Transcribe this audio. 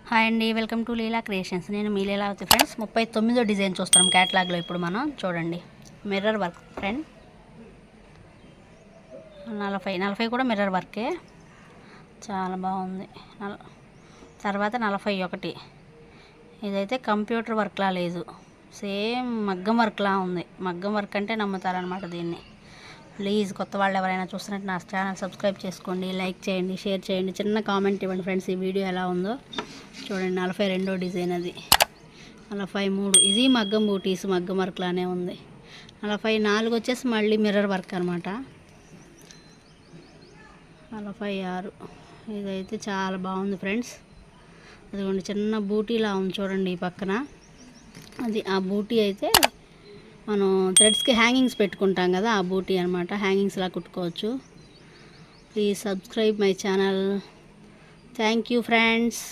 Hi అండి, welcome to Leela creations. నేను మీ Leelavathi friends. 39వ design చూస్తున్నాం క్యాటలాగ్లో. ఇప్పుడు మనం చూడండి, మిర్రర్ వర్క్ ఫ్రెండ్. 40 కూడా మిర్రర్ వర్కే, చాలా బాగుంది. తర్వాత 41. ఇదైతే కంప్యూటర్ వర్క్లా లేదు, సేమ్ మగ్గం వర్క్లా ఉంది. మగ్గం వర్క్ అంటే నమ్ముతారనమాట దీన్ని. ప్లీజ్ కొత్త వాళ్ళు ఎవరైనా చూస్తున్నట్టు నా ఛానల్ సబ్స్క్రైబ్ చేసుకోండి, లైక్ చేయండి, షేర్ చేయండి, చిన్న కామెంట్ ఇవ్వండి ఫ్రెండ్స్. ఈ వీడియో ఎలా ఉందో చూడండి. 42వ డిజైన్ అది. 43 ఇది మగ్గం బూటీస్, మగ్గం వర్క్ లానే ఉంది. 44 వచ్చేసి మళ్ళీ మిర్రర్ వర్క్ అనమాట. 46 ఇదైతే చాలా బాగుంది ఫ్రెండ్స్. అదిగోండి చిన్న బూటీలా ఉంది చూడండి ఈ పక్కన. అది ఆ బూటీ అయితే మనం థ్రెడ్స్కి హ్యాంగింగ్స్ పెట్టుకుంటాం కదా, ఆ బూటీ అనమాట. హ్యాంగింగ్స్లా కుట్టుకోవచ్చు. Please subscribe my channel. Thank you friends.